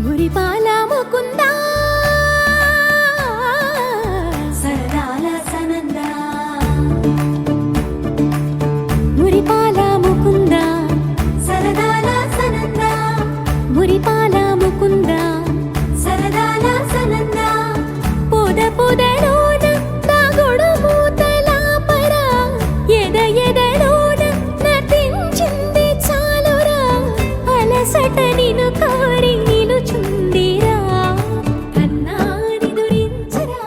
మురిపాల ముకుందా సరదాల సనందా మురిపాల ముకుందా సరదాల సనందా మురిపాల ముకుందా సరదాల సనందా పొద పొదలోన దాగుడు మూతలాపరా ఎద ఎదలోన నటించింది చాలురా అలసట నిను కోరి నిలుచుందిరా కన్నాని దురించరా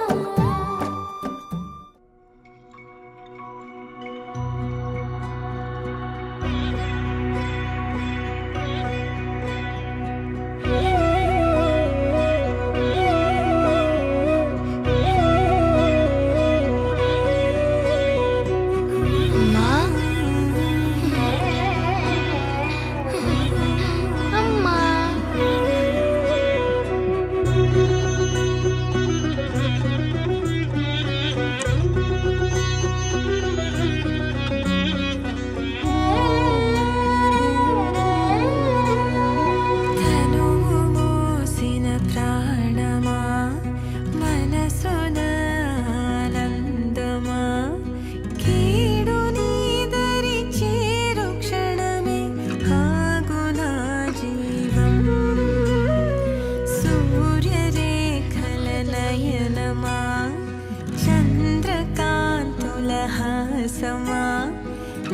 సమా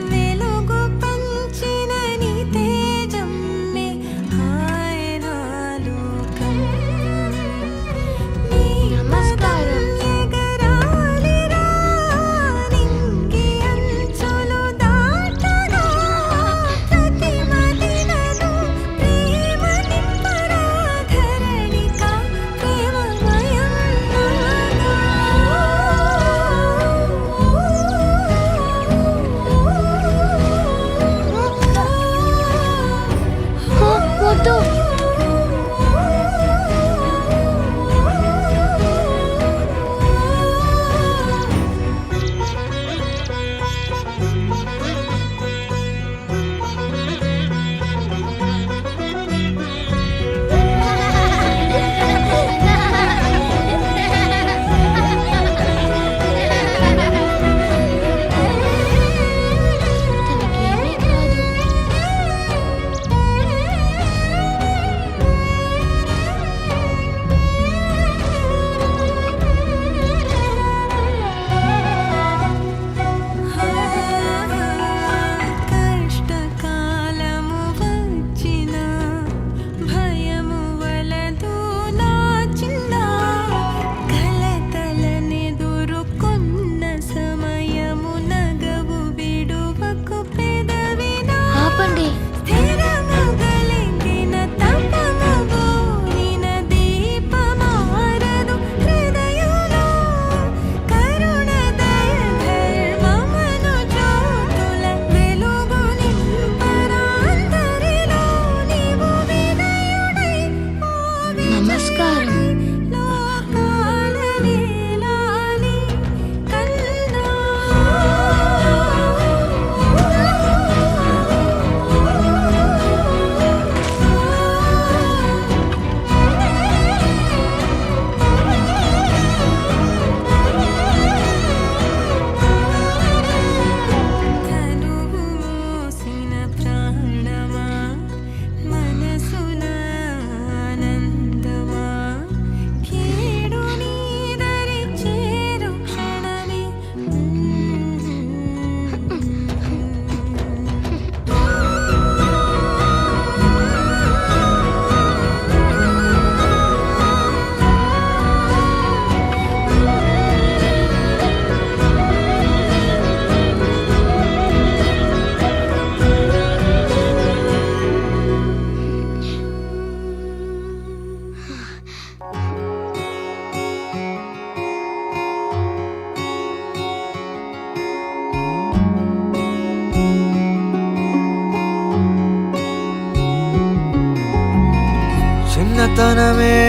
వెలుగు పంచిన నీ తేజమ్మే హాయనాలోకం నీ నమస్కారం ఎగరాలిరా నింగి అంచులు దాటగా ప్రతి మదినను ప్రేమ నింపరా ధరణిక ప్రేమమయం వద్దు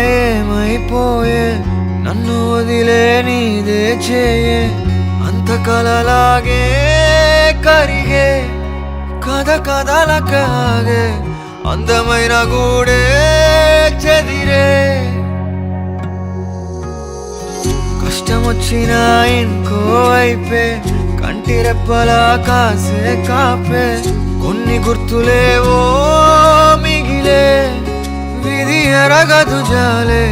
చిన్నతనమేమైపోయే నన్ను వదిలే నీదే చేయే అంత కలలాగే కరిగే కథ కథలకాగే అందమైన గూడే చది వచ్చినా ఇంకో వైపే కంటి రెప్పలా కాసే కాపే కొన్ని గుర్తులేవో మిగిలే విధి ఎరగదు జాలే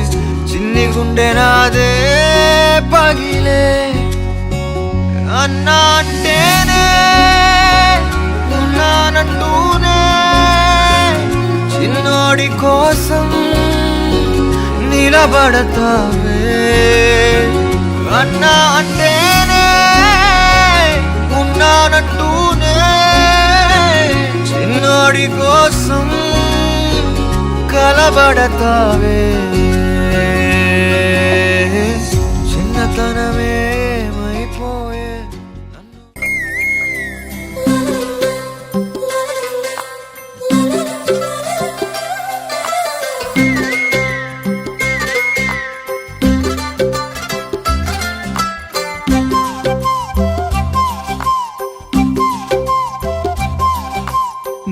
చిన్ని గుండె నాదే పగిలే అన్నా అంటేనే ఉన్నానంటూనే చిన్నోడి కోసం నిలబడతావే అన్నా అంటేనే ఉన్నానంటూనే చిన్నోడి కోసం కలబడతావే చిన్నతనమే ఏమైపోయే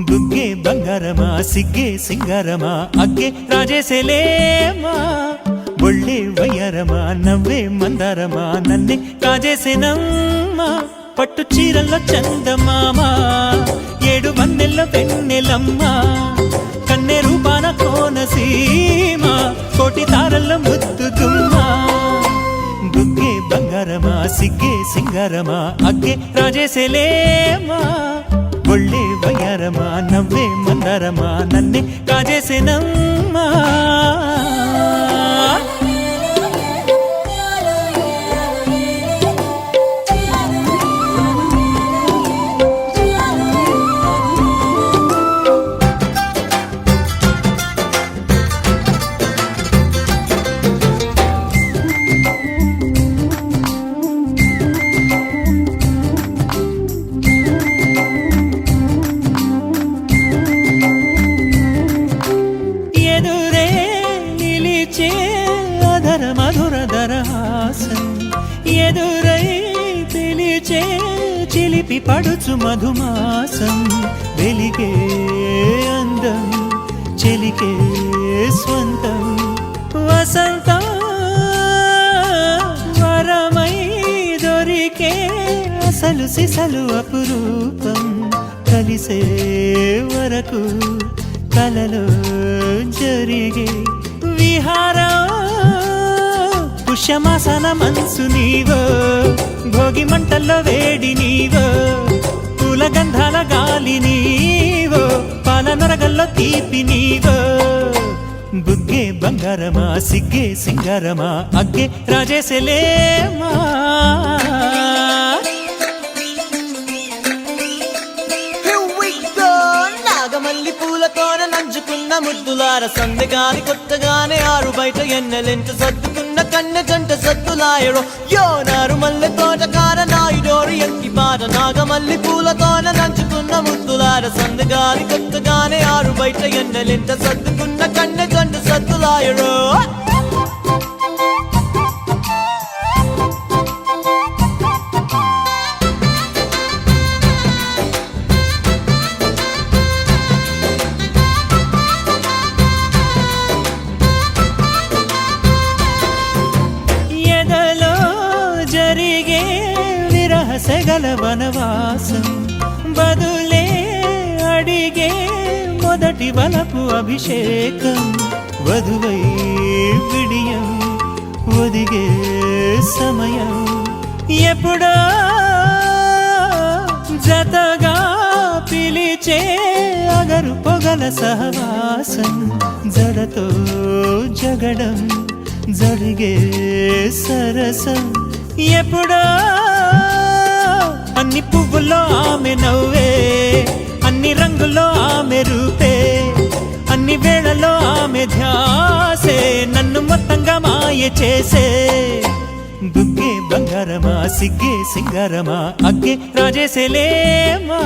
బుగ్గే బంగారమా సిగ్గే సింగారమా అగ్గే రాజేసేలేమా ఒళ్ళే వయ్యారమా నవ్వే మందారమా నన్నే కాజేసేనమ్మా పట్టు చీరల్లో చందమామా ఏడు వన్నెల్లో వెన్నెలమ్మా కన్నె రూపాన కోనసీమ కోటి తారల్లో ముద్దుగుమ్మా బుగ్గే బంగారమా సిగ్గే సింగారమా అగ్గే రాజేసేలేమా ఒళ్ళే వయ్యారమా నవ్వే మందారమా నన్నే కాజేసేనమ్మా ఎదురై పిలిచే చిలిపి పడుచు మధుమాసం వెలిగే అందం చెలికే స్వంతం వసంతం వరమై దొరికే అసలు సిసలు అపురూపం కలిసే వరకు కలలో జరిగే విహారం పుష్యమాసన మనసు నీవో భోగి మంటల్లో వేడి నీవో పూల గంధాల గాలి నీవో పాల నరగల్లో తీపి నీవో బుగ్గే బంగారమా సిగ్గే సింగారమా అగ్గే రాజేసేలేమా నాగమల్లి పూలతోన నంచుకున్న ముద్దులార సందెగాని కొత్తగానే ఆరు బయట ఎన్నెలెంట సర్దుకున్న కన్నె జంట సద్దులాయడో యో నారు మల్లె తోటకార నాయుడోరు ఎంకి పాట నాగమల్లి పూలతోన నంచుకున్న ముద్దులార సందెగాని కొత్తగానే ఆరు బయట ఎన్నెలెంట సర్దుకున్న కన్నె జంట సద్దులాయడో సెగల వనవాసం బదులే అడిగే మొదటి వలపు అభిషేకం వధువై విడియం ఒదిగే సమయం ఎప్పుడో జతగా పిలిచే అగరు పొగల సహవాసం జడతో జగడం జరిగే సరసం ఎప్పుడో అన్ని పువ్వుల్లో ఆమె నవ్వే అన్ని రంగుల్లో ఆమె రూపే అన్ని వేళల్లో ఆమె ధ్యాసే నన్ను మొత్తంగా మాయ చేసే బుగ్గే బంగారమా సిగ్గే సింగారమా అగ్గే రాజేసేలేమా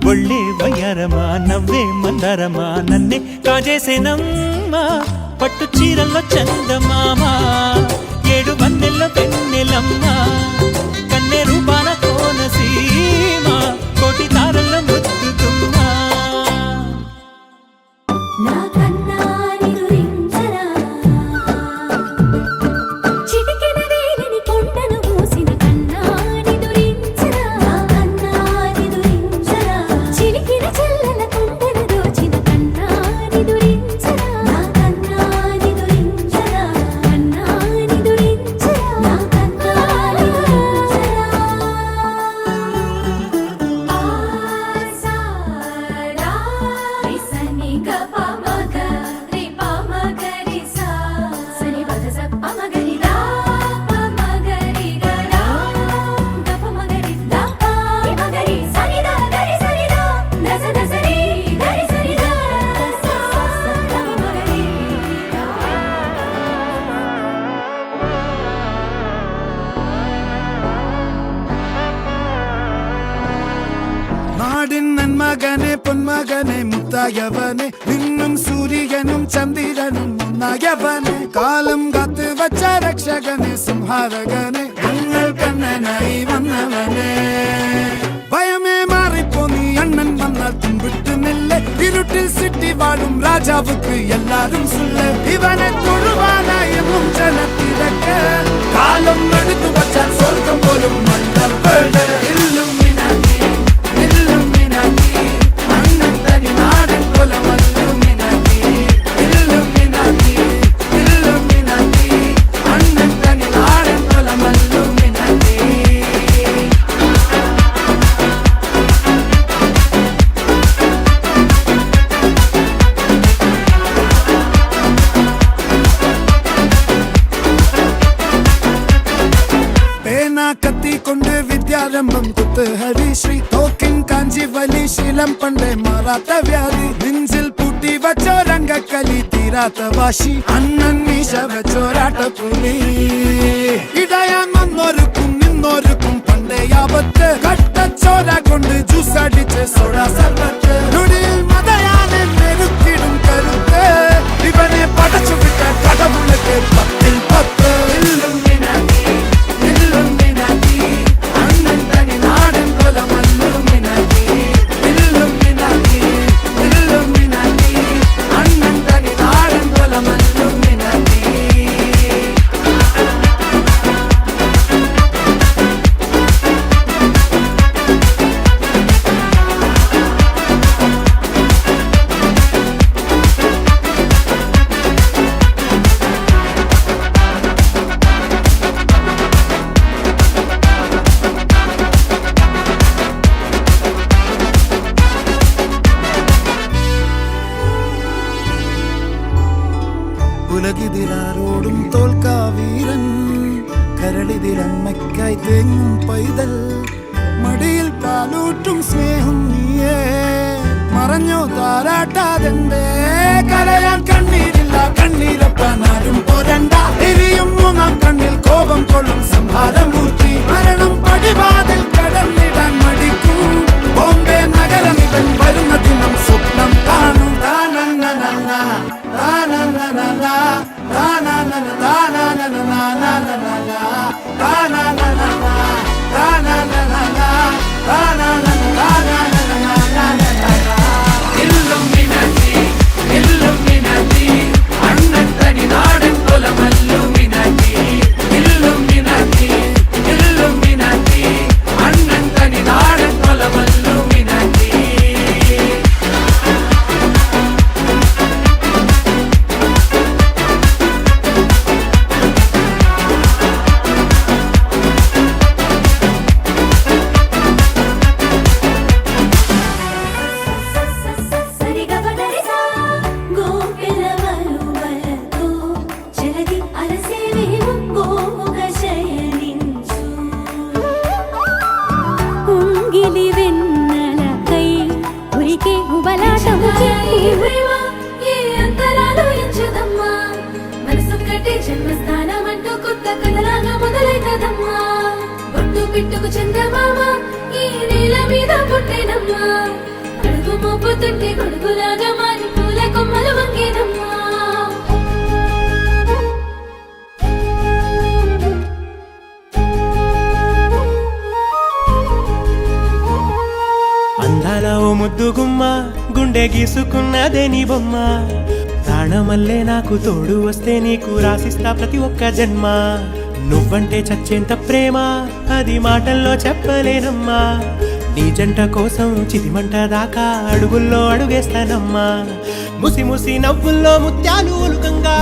ఒళ్ళే వయ్యారమా నవ్వే మందారమా నన్నే కాజేసేనమ్మా పట్టు చీరల్లో చందమామా ఏడు వన్నెల్లో వెన్నెలమ్మా కన్నె రూపాన కోనసీమ కోటి తారల్లో ముద్దుగుమ్మా నా కన్నా నిదురించరా చిటికెన వేలిని కొండ മകനെ മുത്തായവനെ നിന്നും സൂര്യനും ചന്ദ്രനും ഒന്നായവനെ കാലം കാത്ത് വച്ച രക്ഷകനെ സംഹാരകനെ ഞങ്ങൾ കണ്ണനായി വന്നവനെ ഭയമേ മാറിപ്പോ നീ അണ്ണൻ വന്നാൽ തുമ്പിട്ട് നില്ല് ഇരുട്ടിൽ സിറ്റി വാഴും രാജാവുക്ക് എല്ലാരും സുല്ല് ഇവനെ തൊഴുവാനായി എന്നും ജനത്തിരക്ക് കാലം എടുത്തു വച്ചാൽ സ്വർഗം പോലും മണ്ണപ്പേട് ഇല്ലുമിനാറ്റി ഇല്ലുമിനാറ്റി അണ്ണൻ തനി നാടൻ കൊലമല്ലുമിനാറ്റി ഇല്ലുമിനാറ്റി ഇല്ലുമിനാറ്റി അണ്ണൻ തനി നാടൻ കൊലമല്ലുമിനാറ്റി കത്തിക്കൊണ്ട് വിദ്യാരംഭം കുത്ത് ഹരിശ്രീ തോക്കിൻ കാഞ്ചി വലി ശീലം പണ്ടേ മാറാത്ത വ്യാധി നെഞ്ചിൽ പൂട്ടി വച്ചോരംഗക്കലി തീരാത്ത വാശി അണ്ണൻ മീശ വെച്ചോരാട്ടപ്പുലി ഇടയാൻ വന്നോർക്കും നിന്നോർക്കും പണ്ടേ ആപത്ത് കട്ടച്ചോര കൊണ്ട് ജ്യൂസ് അടിച്ച് സോഡ സർബത്ത് നൊടിയിൽ മതയാനെ മെരുക്കിടും കരുത്ത് ഇവനെ പടച്ചു വിട്ട കടവുള്ളക്ക് 10-10 ഇല്ലുമിനാറ്റി ഇല്ലുമിനാറ്റി അണ്ണൻ തനി നാടൻ കൊലമല്ലുമിനാറ്റി ഇല്ലുമിനാറ്റി ഇല്ലുമിനാറ്റി അണ്ണൻ തനി നാടൻ കൊലമല്ലുമിനാറ്റി ഉലകിതിരാരോടും തോൽക്കാവീരൻ കരളിതിരമ്മയ്ക്കായി തേങ്ങും പൈതൽ മടിയിൽ പാലൂട്ടും സ്നേഹം നീയേ മറഞ്ഞോ താരാട്ടാതെന്തേ കരയാൻ കണ്ണീരില്ല കണ്ണീരപ്പാനാരും പോരണ്ട എരിയും മൂന്നാം കണ്ണിൽ കോപം കൊള്ളും സംഹാരമൂർത്തി മരണം പടിവാതിൽ കടന്നിടാൻ മടിക്കും ബോംബെ നഗരം ഇവൻ വരുന്ന ദിനം സ്വപ്നം കാണും താനന്നനന്ന താനന്നനന്ന താനന്നന താനന്നനന്ന താനന്നനന്ന താനന്നനന്ന താനന്നന ഇല്ലുമിനാറ്റി ഇല്ലുമിനാറ്റി അണ്ണൻ തനി നാടൻ കൊലമല്ലുമിനാറ്റി ഇല്ലുമിനാറ്റി ഇല്ലുമിനാറ്റി അണ്ണൻ തനി നാടൻ കൊലമല്ലുമിനാറ്റി సరిగబదరిసా గోపిల్లవలు వలతో జలది అలసేవేమో గోముగ శయనించు ఉంగిలి వెన్నెలకై ఉరికే ఉబలాటము ప్రేమ ఏ అంతరాలు ఎంచుదమ్మా మనసొక్కటే జన్మస్థానమంటూ కొత్త కథలాగా మొదలైతదమ్మా ఒట్టు పిట్టుకు చందమామ ఈ నేల మీద పుట్టేనమ్మా అడుగు మోపుతుంటే గొడుగులాగా మారి పూల కొమ్మలు వంగేనమ్మా అందాల ఓ ముద్దు గుమ్మ గుండె గీసుకున్నదే నీ బొమ్మ ప్రాణమల్లే నాకు తోడు వస్తే నీకు రాసిస్తా ప్రతి ఒక్క జన్మ నువ్వంటే చచ్చేంత ప్రేమ అది మాటల్లో చెప్పలేనమ్మా నీ జంట కోసం చితిమంట దాకా అడుగుల్లో అడుగేస్తానమ్మా ముసి ముసి నవ్వుల్లో ముత్యాలు ఒలుకంగా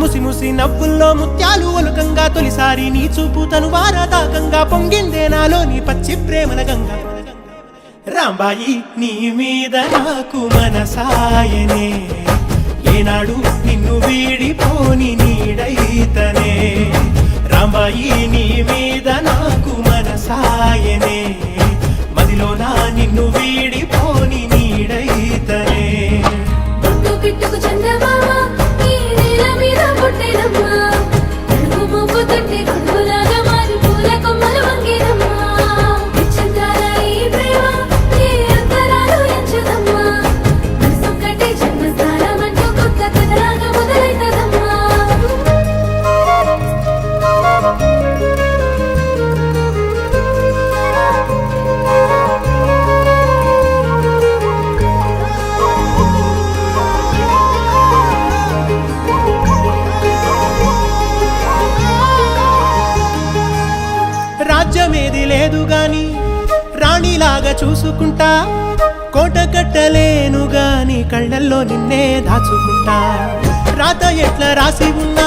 ముసి ముసి నవ్వుల్లో ముత్యాలు ఒలుకంగా తొలిసారి నీ చూపు తను వారదాకంగా పొంగిందే నాలో నీ పచ్చి ప్రేమల గంగా రాంబాయి నీ మీద నాకు మనసాయనే ఏనాడు నిన్ను వీడిపోని నీడైతనే రాంబాయి నీ మీద నాకు మనసాయనే మదిలోన నిన్ను వీడిపోని నీడైతనే ఒట్టు పిట్టుకు చందమామ ఈ నేల మీద పుట్టేనమ్మా అడుగు మోపుతుంటే గొడుగులాగా మారి పూల కొమ్మలు వంగేనమ్మా విచిత్రాల ఈ ప్రేమ ఏ అంత గాని రాణిలాగా చూసుకుంటా, కోట కట్టలేను గాని కళ్ళల్లో నిన్నే దాచుకుంటా. రాత ఎట్లా రాసి ఉన్నా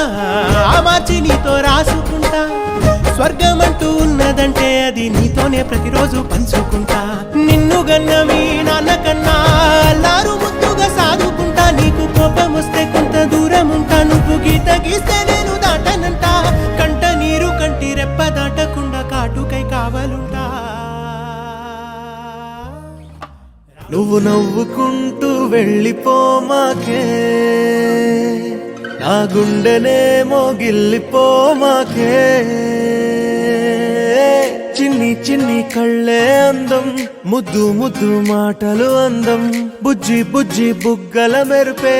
ఆ మార్చి నీతో రాసుకుంటా. స్వర్గమంటూ ఉన్నదంటే అది నీతోనే ప్రతిరోజు పంచుకుంటా. నిన్ను గన్న మీ నాన్న కన్నా అల్లారు ముద్దుగా సాదుకుంటా. నీకు కోపం వస్తే కొంత దూరం ఉంటా, నువ్వు గీత గీస్తే నేను దాటనంట. కంట నీరు కంటి రెప్ప దాటకుండా కాటుకై కావలుంటా. నువ్వు నవ్వుకుంటూ వెళ్ళిపోమాకే, నా గుండెనేమో గిల్లిపోమాకే. చిన్ని చిన్ని కళ్ళే అందం, ముద్దు ముద్దు మాటలు అందం, బుజ్జి బుజ్జి బుగ్గల మెరుపే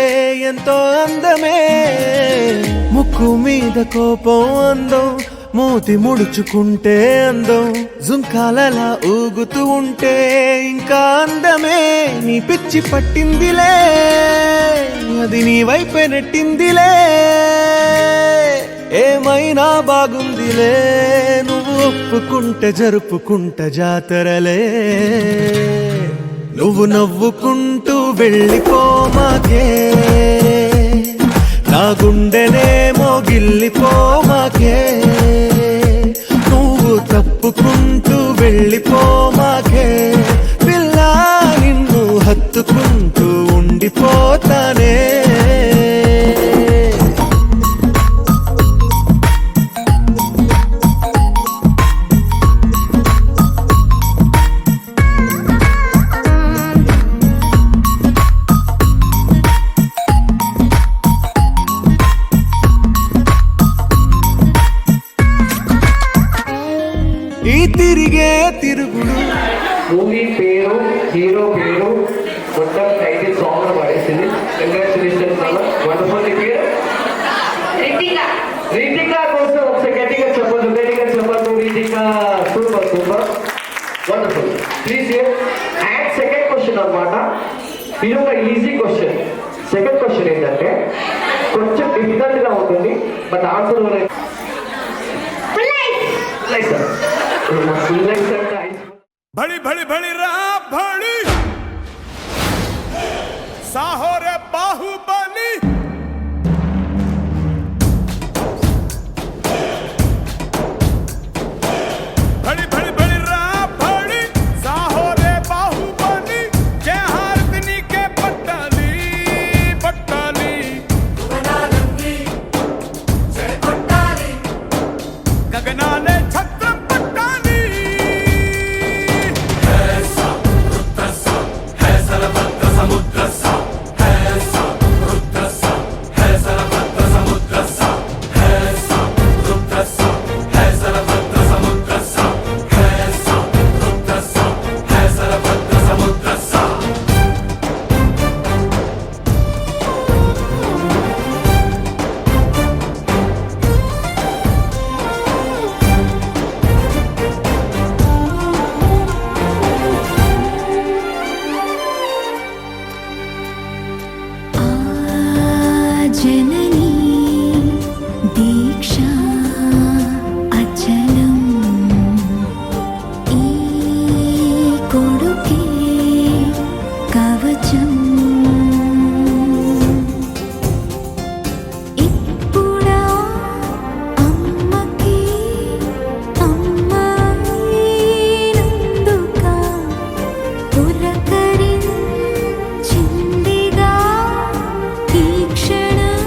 ఎంతో అందమే. ముక్కు మీద కోపం అందం, మూతి ముడుచుకుంటే అందం, జుంకాలలా ఊగుతూ ఉంటే ఇంకా అందమే. నీ పిచ్చి పట్టిందిలే, అది నీ వైపే నెట్టిందిలే. ఏమైనా బాగుందిలే, నువ్వు ఒప్పుకుంటే జరుపుకుంటే జాతరలే. నువ్వు నవ్వుకుంటూ వెళ్ళిపోమాకే, నా గుండెనేమో గిల్లిపోమాకే. నువ్వు తప్పుకుంటూ వెళ్ళిపోమాకే, పిల్ల నిన్ను హత్తుకుంటూ ఉండిపోతానే. ఈ తిరిగే తిరుగుడు మూవీ పేరు హీరో పేరు మొత్తం టైటిల్ సాంగ్ లో పడేసింది. Congratulations wonderful. పేరు రీతిక కోసం ఒకసారి గట్టిగా చెప్పదు, గట్టిగా చెప్పదు. Ritika super super wonderful. Please and second question అనమాట, ఇది ఒక ఈజీ క్వశ్చన్. సెకండ్ క్వశ్చన్ ఏంటంటే కొంచెం డిఫికల్ట్ గా ఉంటుంది, బట్ ఆన్సర్ बड़ी बड़ी बड़ी रहा बड़ी साहो रे बाहुबली बड़ी बड़ी बड़ी रहा बड़ी साहो रे बाहुबली जय हारदिनी के पट्टाली पट्टाली गगनाले छत्र पट्टाली जननी दीक्षा अचलम ई कोडुके कवचम इप्पुड़ा अम्मकी अम्मायिनंदुका पुलकरिंचिंदिगा ఈ క్షణం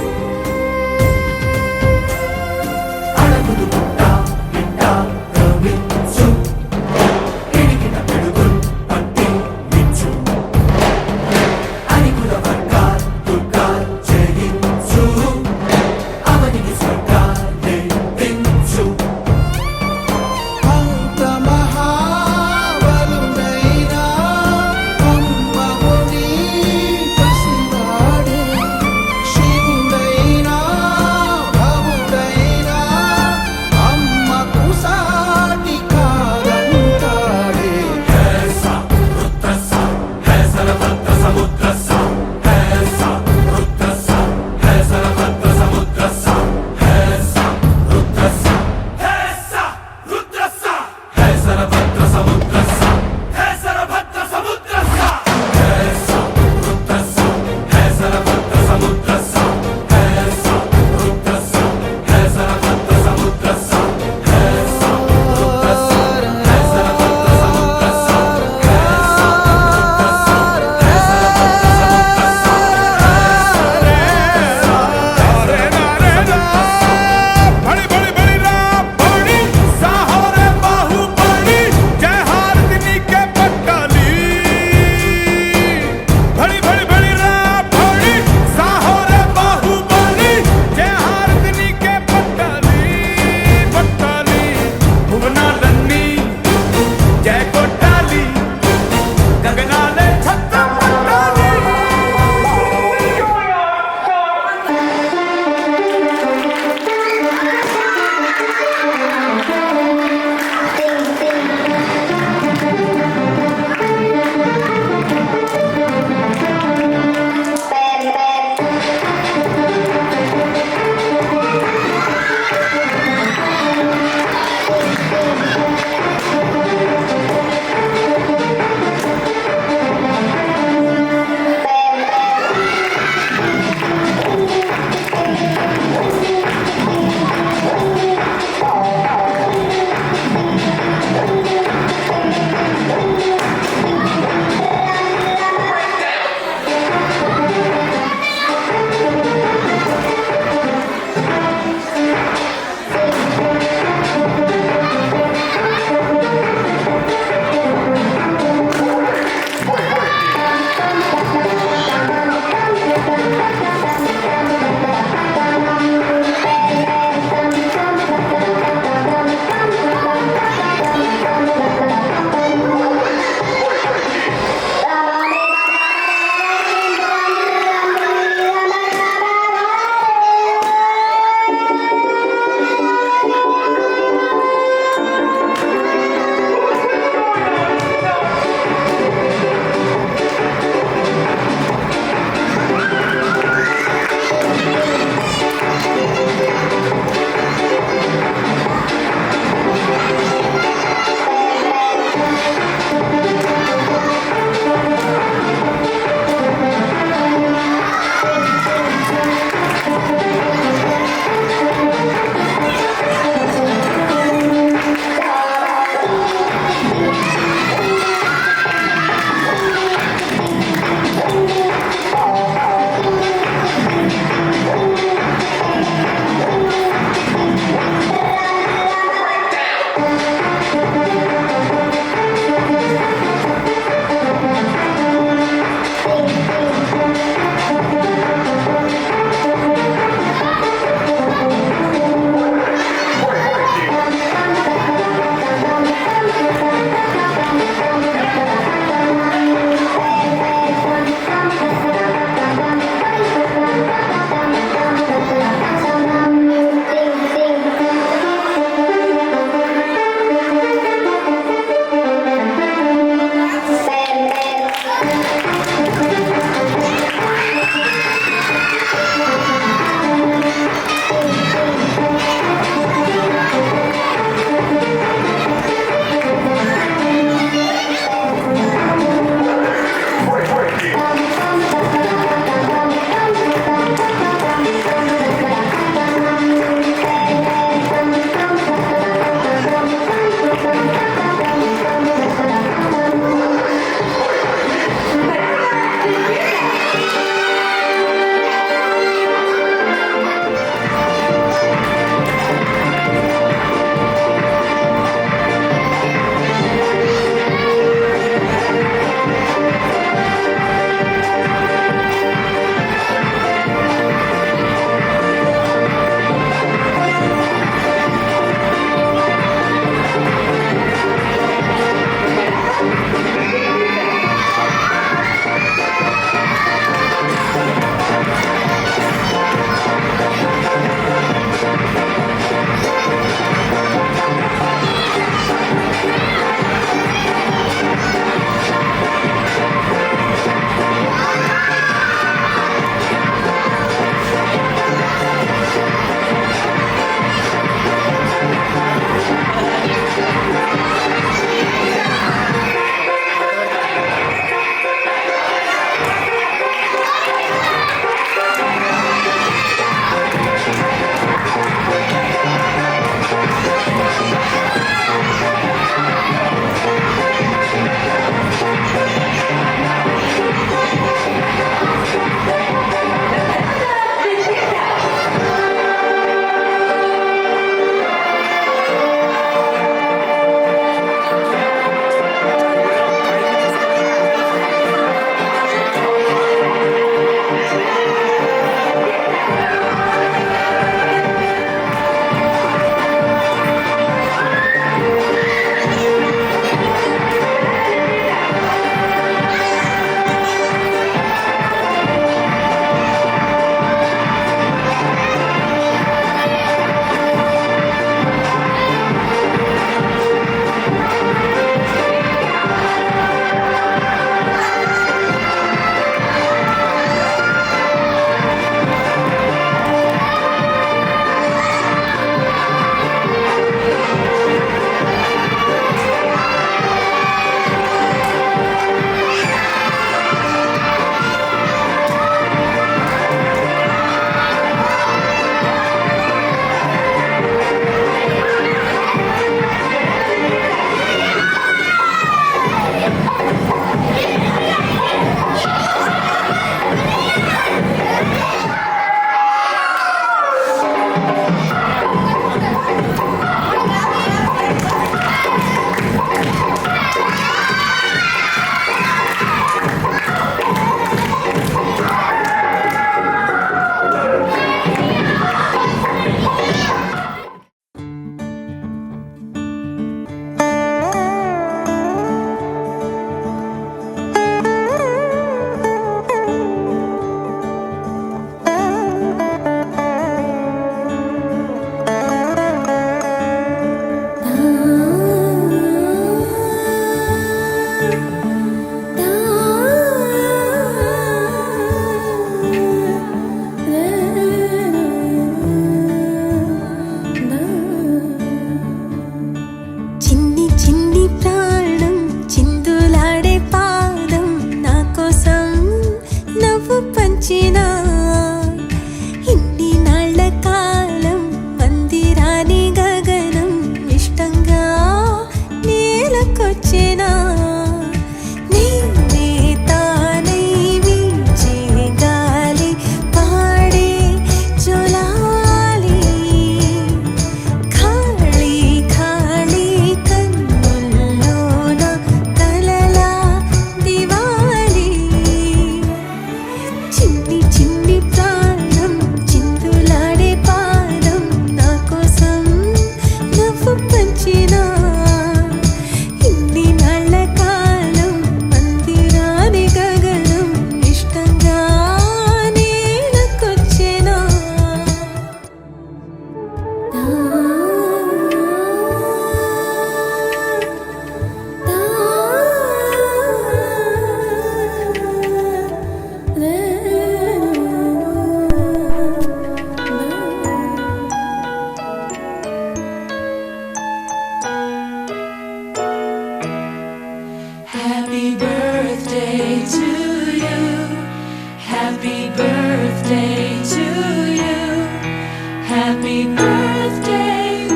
birthday,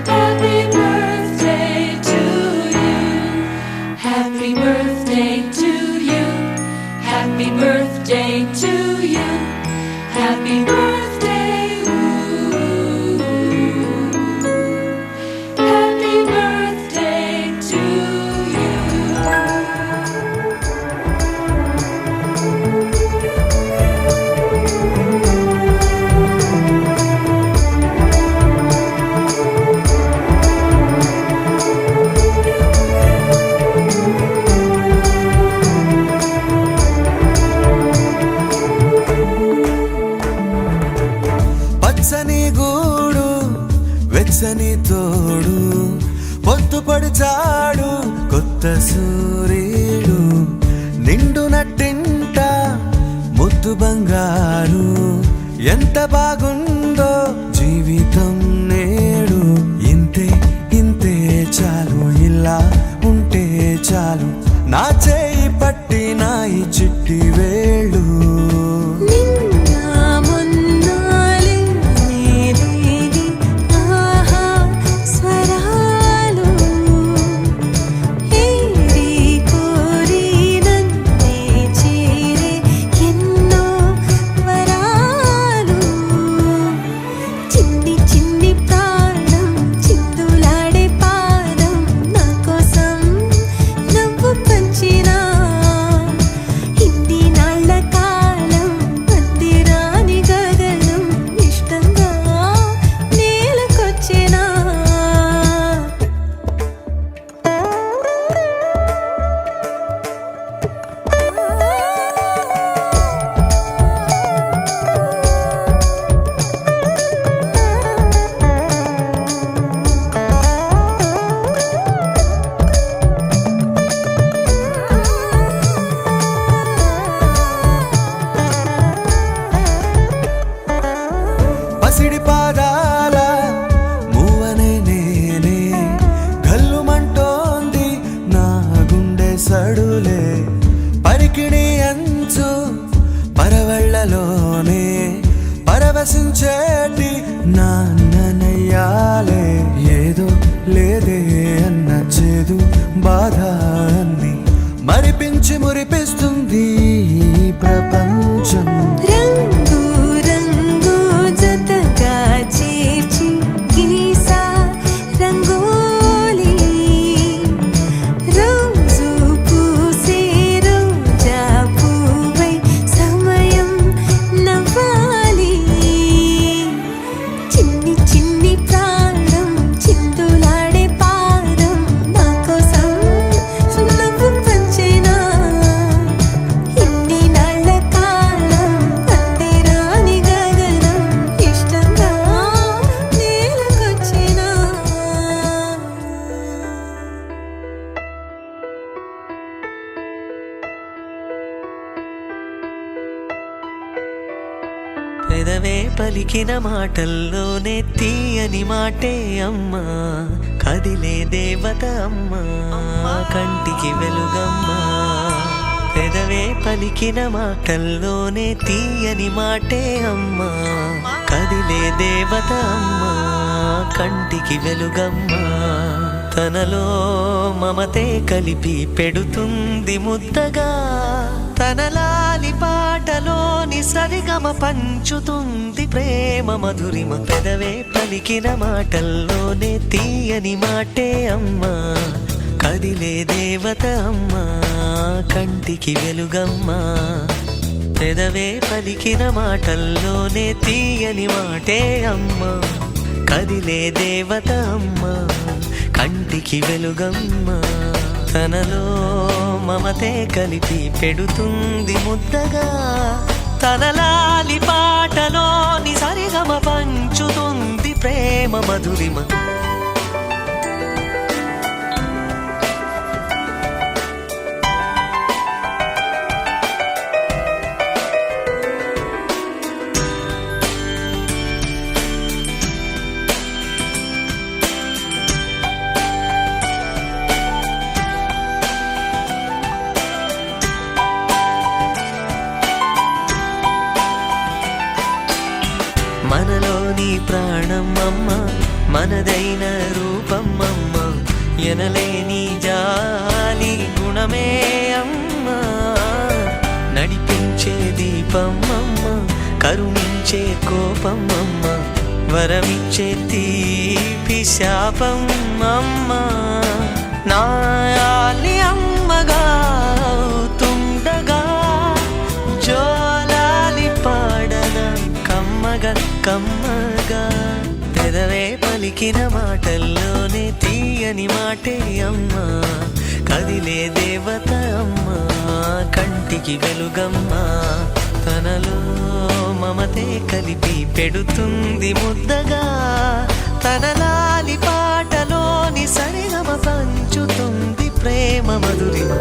happy birthday to you. Happy birthday to you. Happy birthday to you. Happy birthday. Happy birthday to you. పచ్చని గూడు వెచ్చని తోడు పొత్తు పడిచాడు కొత్త సూర్యుడు నిండు నట్టింట ముద్దు బంగారు ఎంత బాగుందో జీవితం నేడు ఇంతే ఇంతే చాలు ఇలా ఉంటే చాలు నా చేయి పట్టి నా ఈ చిట్టి వేళ్ళు నిన్న మొన్నాలి నేరేది ఆహా స్వరాలు ఏరి కోరి నన్నే చేరే ఎన్నో వరాలు చిన్ని చిన్ని ప్రాణం చిందులాడే పాదం నా కోసం నవ్వు పంచినా ఇన్ని నాళ్ళ కాలం అందిరాని గగనం ఇష్టంగా నేలకొచ్చినా పసిడి పాదాల మూవనే నేనే గల్లుమంటోంది నా గుండె సడులే పరికిణి అంచు పరవళ్ళలోనే పరవశించేటి నాన్ననయ్యాలే ఏదో లేదే అన్న చేదు బాధ అన్ని మరిపించి మురిపిస్తుంది ఈ ప్రపంచం రంగు రంగు జతగా చేర్చి గీసా రంగోలి రోజు పూసే రోజా పువ్వై సమయం నవ్వాలి చిన్ని చిన్ని ప్రాణం చిందులాడే పాదం నా కోసం నవ్వు పంచినా ఇన్ని నాళ్ళ కాలం అందిరాని గగనం ఇష్టంగా నేలకొచ్చినా పెదవే పలికిన మాటల్లోనే తీయని మాటే అమ్మా కదిలే దేవత అమ్మా కంటికి వెలుగమ్మా పెదవే పలికిన మాటల్లోనే తీయని మాటే అమ్మా కదిలే దేవత అమ్మా కంటికి వెలుగమ్మా తనలో మమతే కలిపి పెడుతుంది ముద్దగా తన లాలి పాటలోని సరిగమ పంచుతుంది ప్రేమ మధురిమ పెదవే పలికిన మాటల్లోనే తీయని మాటే అమ్మా కదిలే దేవత అమ్మా కంటికి వెలుగమ్మా పెదవే పలికిన మాటల్లోనే తీయని మాటే అమ్మా కదిలే దేవత అమ్మా కంటికి వెలుగమ్మా తనలో మమతే కలిపి పెడుతుంది ముద్దగా తన లాలి పాటలోని సరిగమ పంచుతుంది ప్రేమ మధురిమ మనలోని ప్రాణం అమ్మ, మనదైన రూపం అమ్మ, ఎనలేని జాలి గుణమే అమ్మ, నడిపించే దీపం అమ్మ, కరుణించే కోపం అమ్మ, వరమిచ్చే తీపి శాపం అమ్మ, నాయాలి అమ్మగా అవుతుండగా జోలాలి పాడన కమ్మగా కమ్మగా, పెదవే పలికిన మాటల్లోనే తీయని మాటే అమ్మ, కదిలే దేవత అమ్మ, కంటికి వెలుగమ్మ, తనలో మమతే కలిపి పెడుతుంది ముద్దగా, తనలాలి పాటలోని సరిగమ పంచుతుంది ప్రేమ మధురిమ.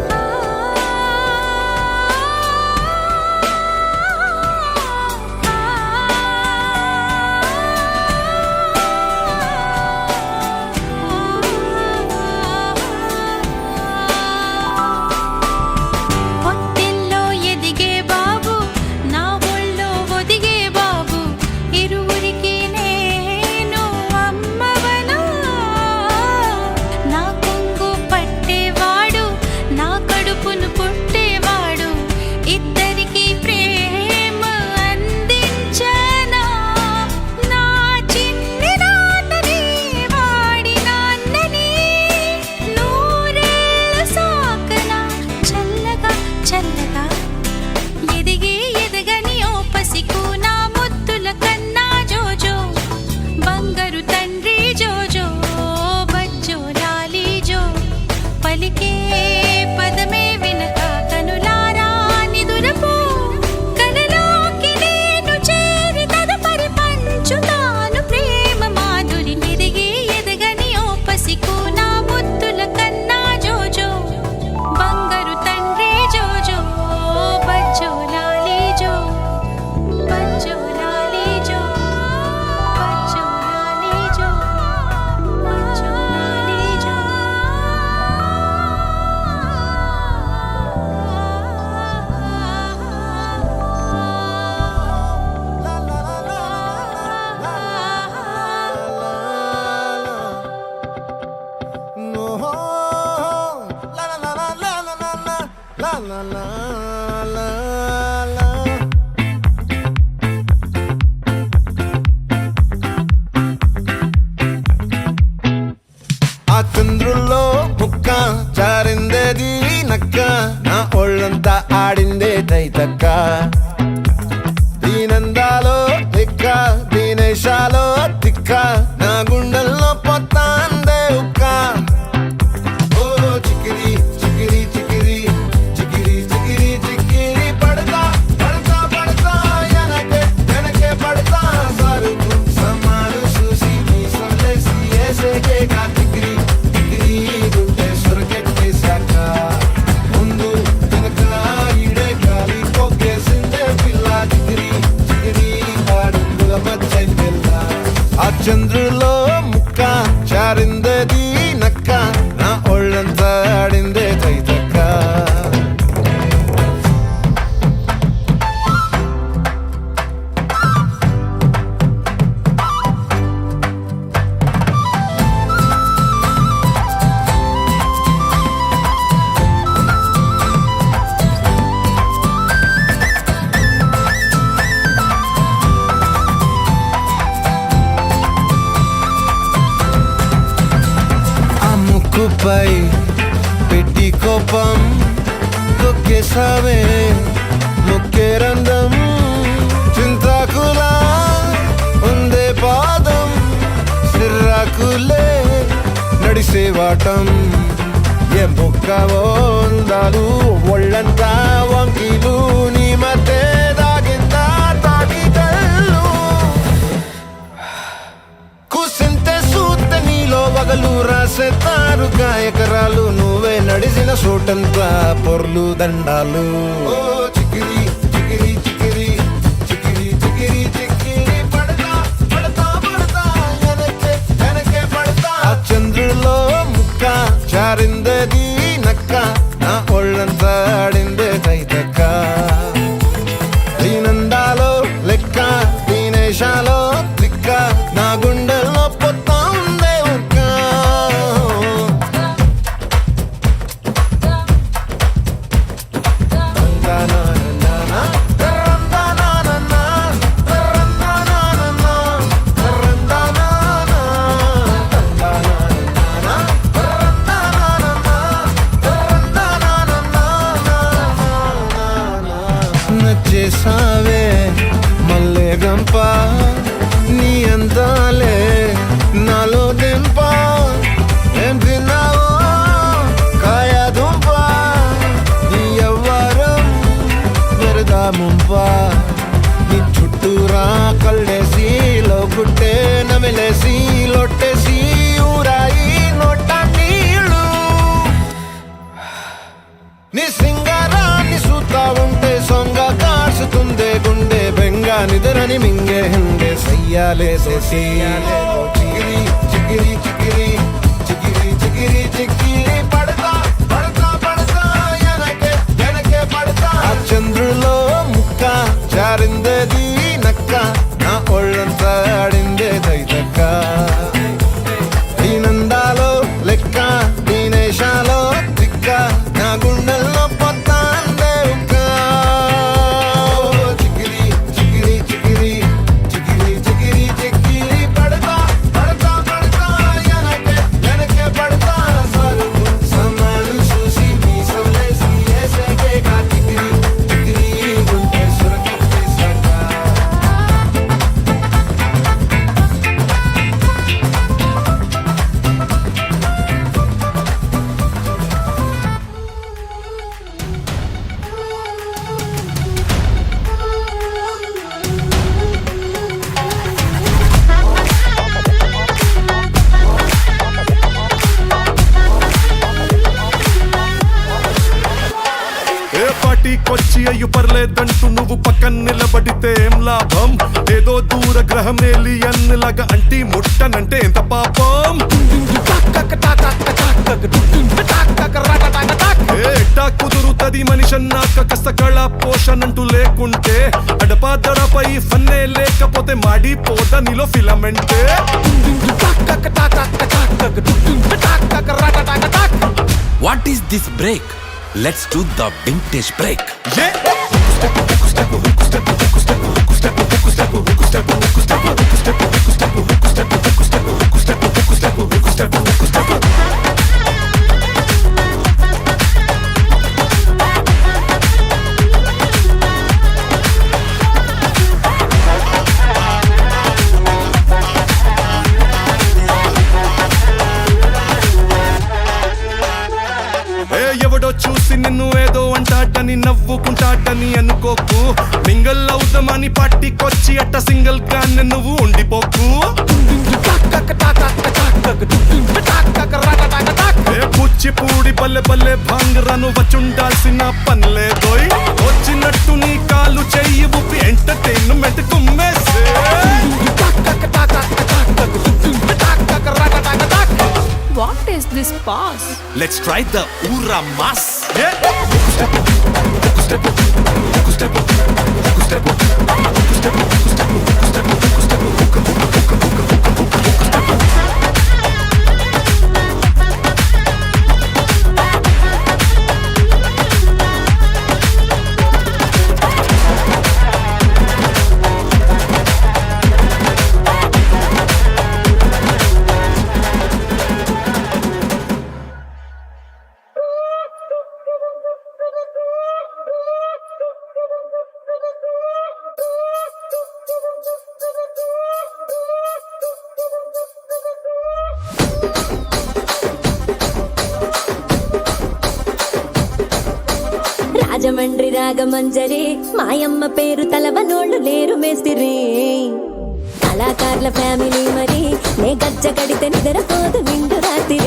ఆ చంద్రుల్లో ముక్క జారిందేది నక్క, నా ఒళ్ళంతా ఆడిందే తైతక్క, దీనందాలో తిక్క దీనేశాలో తిక్క, నా గుండెల్లో పొత్తాందే ఉక్క. ఓ చికిరి చికిరి చికిరి చికిరి చికిరి చికిరి పడతా పడతా పడతా ఎనకే ఎనకే పడతా, సరుకు సమాను చూసి నీ సొల్లేసి ఏసేకే కాతికిరి టికిరి గుండె సొరకెట్టేశాక, ముందు వెనక ఈడే గాలి కొక్కేసిందే పిల్ల, చికిరి చికిరి అడుగుల మధ్య పిల్ల. ఆ చంద్రులో ముక్క జారిందేది నక్క, నా ఒళ్ళంతా ఆడిందే తైతక్క. ముక్కుపై పెట్టి కోపం తొక్కేసావే ముక్కే రంధం, చింతాకులా ఉందే పాదం, సిర్రాకులే నడిసేవాటం, ఏ బొక్కవో అందాలు ఒళ్ళంతా వంకీలు, నీ మధ్య దాగిందా తాటి కళ్ళు, కూసింతే సూత్త నీలో వగలు రాసేతారుగా ఎకరాలు, నువ్వే నడిసిన చోటంతా పొర్లు దండాలు. ఓ చికిరి చికిరి చికిరి చికిరి చికిరి చికిరి పడతా పడతా పడతా ఎనకే ఎనకే పడతా. ఆ చంద్రులో ముక్క జారిందేది నక్క, నా ఒళ్ళంతా ఆడిందే తైతక్క, దీనందాలో లెక్క దీనేశాలో పూసావే మల్లె గంప నీ అందాలే నాలో దింప ఏం తిన్నావో కాయ దుంప నీ ఎవ్వరం వెరదా ముంప నీ చుట్టూరా కళ్ళేసి లోగుట్టే నమిలేసి లొట్టేసి ఊరాయి నోట నీళ్ళు నీ సింగారాన్ని చూస్తా ఉంటే సొంగ కాసుతుందే గుండె బెంగ నిద్రని మింగే హండే సయ్యాలేసే చిగిరి చిగిరి చిగిరి చిగిరి చిగిరి చిగిరి పడతా పడతా పడతా ఎనకే ఎనకే పడతా చంద్రులో ముక్క జారిందేది నక్క నా ఒళ్ళంతా ఆడిందే దైదక్క దీనందాలో లెక్క దీనేశాలో తిక్క నా గుండెల్లో పొత్తాందే ఉక్క చిగిరి చిగిరి చిగిరి చిగిరి చిగిరి చిగిరి పడతా పడతా పడతా ఎనకే ఎనకే పడతా సరుకు సమాలు చూసి మీసంలేసి ఏసేకే కా చిగిరి చిగిరి గుండె సురకెట్టేశాక ఏ పార్టీకొచ్చి అయ్యు పర్లేదంటూ నువ్వు పక్కన నిలబడితే ఏం లాభం ఏదో దూర గ్రహం ఏలియన్ లాగా అంటి ముట్టనంటే ఎంత పాపం ఎట్టా కుదురుతది మనిషన్నాక కష్టకళ పోషణంటూ లేకుంటే అడపాదడపై ఫన్నే లేకపోతే మాడిపోత నీలో ఫిలమెంటే What is this break? Let's do the vintage break. ఎవడో చూసి నిన్ను ఏదో అంటాటని నవ్వుకుంటాటని అనుకోకు మింగల్ అవుదామని పార్టీకొచ్చి అట్ట సింగిల్ గా నువ్వు ఉండిపోకు కూచిపూడి బల్లె బల్లె భాంగరాను వచ్చుండాల్సిన పనిలేదోయ్ వచ్చినట్టు నీ కాలు చెయ్యి ఊపి ఎంటర్టైన్మెంట్ కుమ్మేసే What is this pause? Let's try the Ura Mas. Rajahmundry రాగమంజరి మాయమ్మ పేరు తలవనోళ్ళు లేరు మేస్తిరి కళాకారుల ఫ్యామిలీ మరి నే గజ్జ కడితే నిద్రపోదు నిండు రాత్రి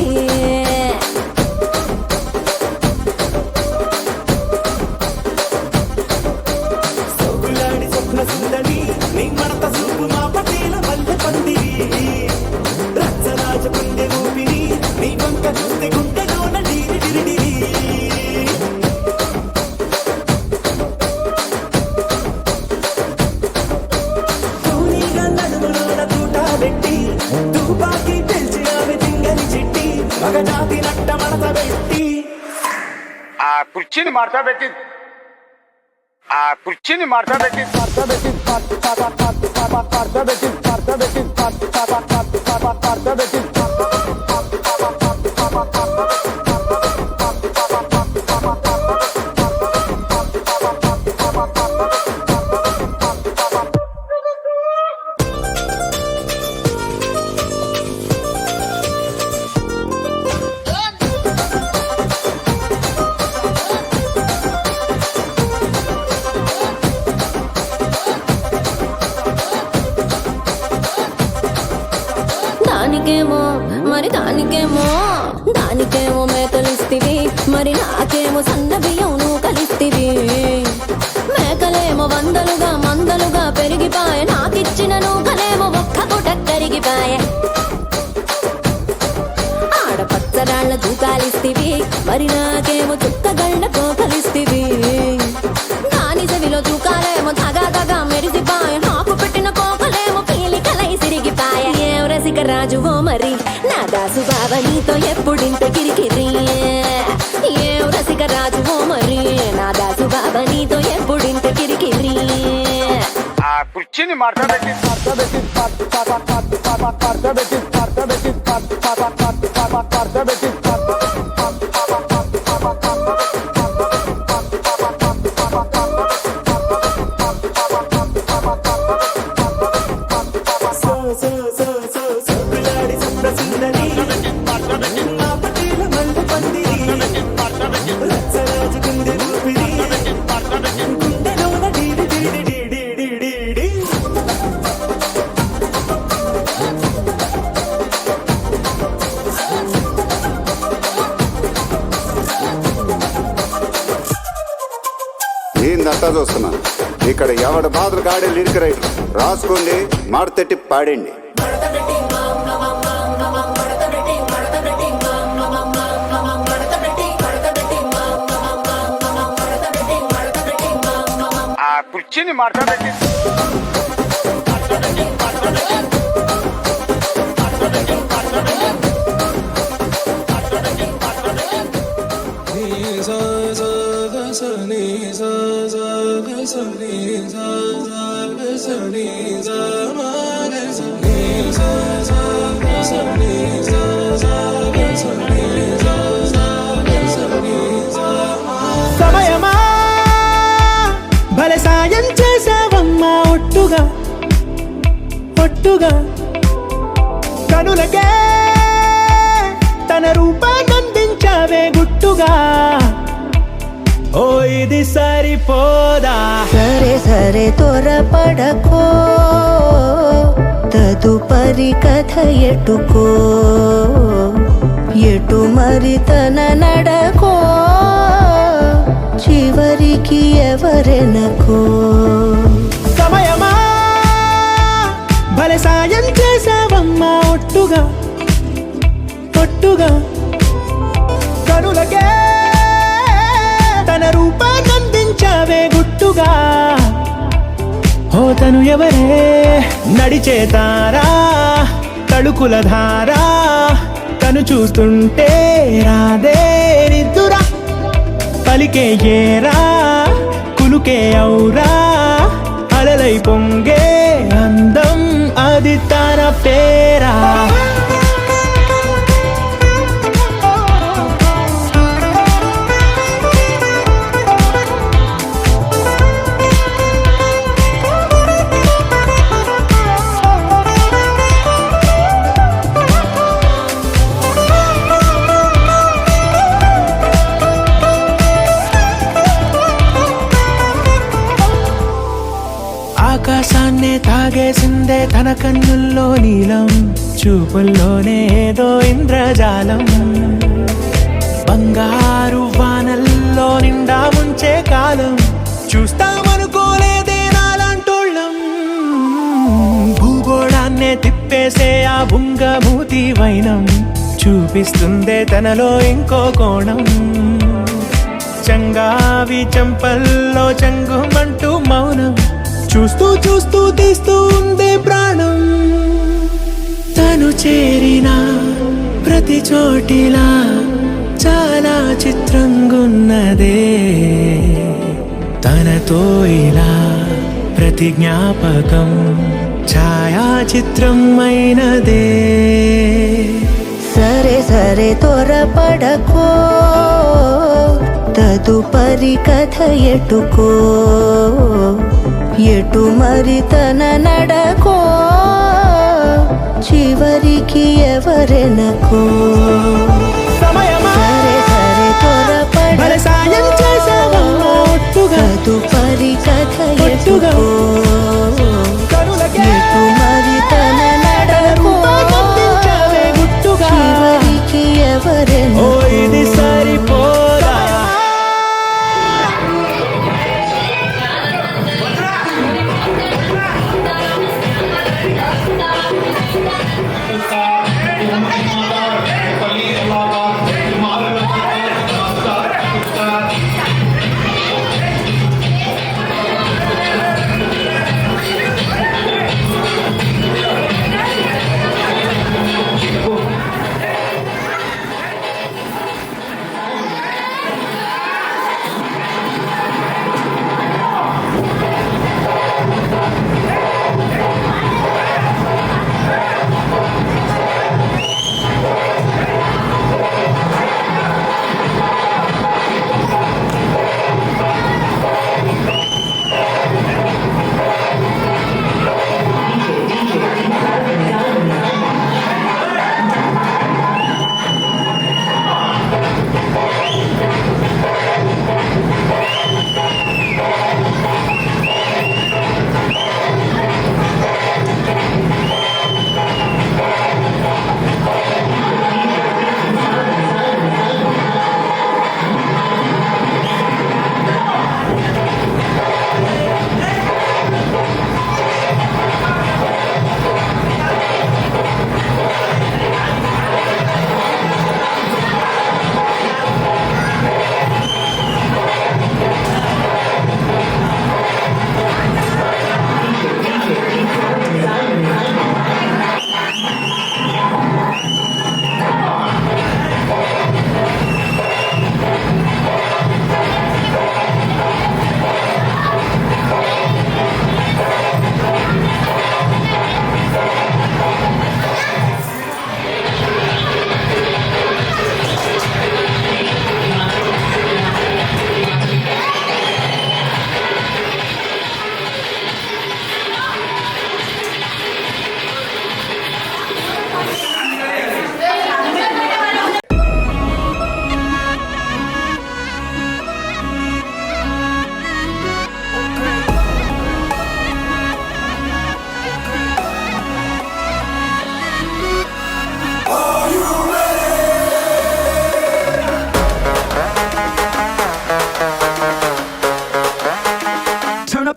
కుర్చీని మార్చబెట్టి దానికేమో మరి దానికేమో మేకలిస్తివి మరి నాకేమో సన్న బియ్యం నువ్వు కలిస్తివి మేకలేమో మందలుగా పెరిగిపాయ నాకిచ్చిన నూకలేమో ఒక్క పూట కరిగిపాయ ఆడపచ్చరాళ్ళ తూకాలిస్తివి మరి నాకేమో చుక్కగళ్ళ కోకలిస్తివి దాని చెవిలో తూకాలేమో తగా మెరిసిపాయ నాకు పెట్టిన కోకలేమో పీలికలై సిరిగిపాయ ఏం రసిక రాజువో మరి నా దాసు బావ నీతో ఎప్పుడింత కిరికిరి ఏం రసిక రాజువో మరి నా దాసు బావ నీతో ఎప్పుడింత కిరికిరి ఆ కుర్చీని మార్చబెట్టి ఏందంతా చూస్తున్నా ఇక్కడ ఎవడ బాధలు గాడే లిరిక్ రైటర్ రాసుకోండి మాడతెట్టి పాడండి ఆ కుర్చీని మార్చబెట్టి సమయమా భలే సాయం చేసావమ్మా ఒట్టుగా కనులకే తన రూపాన్నందించావే గుట్టుగా ఓ ఇది సరిపోదా సరే త్వరపడకో తదుపరి కథ ఎటుకో ఎటు మరి తన నడకో చివరికి ఎవరెనకో సమయమా భలే సాయం చేసావమ్మా ఒట్టుగా కనులకే తన రూపాన్నందించావే గుట్టుగా ఓ తను ఎవరే నడిచే తారా తళుకుల ధారా తను చూస్తుంటే రాదే నిద్దురా పలికే ఏరా కులుకే ఔరా అలలై పొంగే అందం అది తన పేరా ఆకాశాన్నే తాగేసిందే తన కన్నుల్లో నీలం చూపుల్లోనే ఏదో ఇంద్రజాలం బంగారు వానల్లో నిండా ముంచే కాలం చూస్తామనుకోలేదే నాలాంటోళ్ళం భూగోళాన్నే తిప్పేసే ఆ బుంగమూతి వైనం చూపిస్తుందే తనలో ఇంకో కోణం చంగావి చంపల్లో చంగుమంటూ మౌనం చూస్తూ తీస్తూ ఉందే ప్రాణం తను చేరిన ప్రతి చోటిలా చాలా చిత్రంగున్నదే తనతో ఇలా ప్రతి జ్ఞాపకం ఛాయాచిత్రం అయినదే సరే త్వరపడకో తదుపరి కథ ఎటుకో ఎటు మరి తన నడకో చివరికి ఎవరెనకో సమయమా సరే త్వరపడకో సాయం చేసావమ్మా ఒట్టుగా తదుపరి కథ ఒట్టుగా ఎటుకో కనులకే ఎటు మరి తన నడకో రూపాన్నందించావే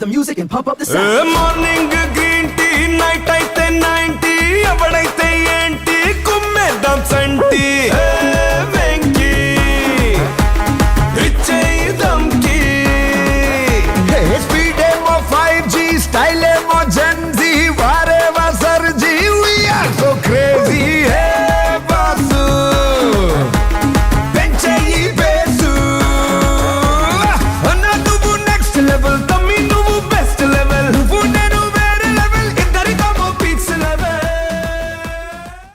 the music and pump up the sound. Morning green tea night అయితే 90 ఎవడైతే ఏంటి కుమ్మేద్దాం సంటి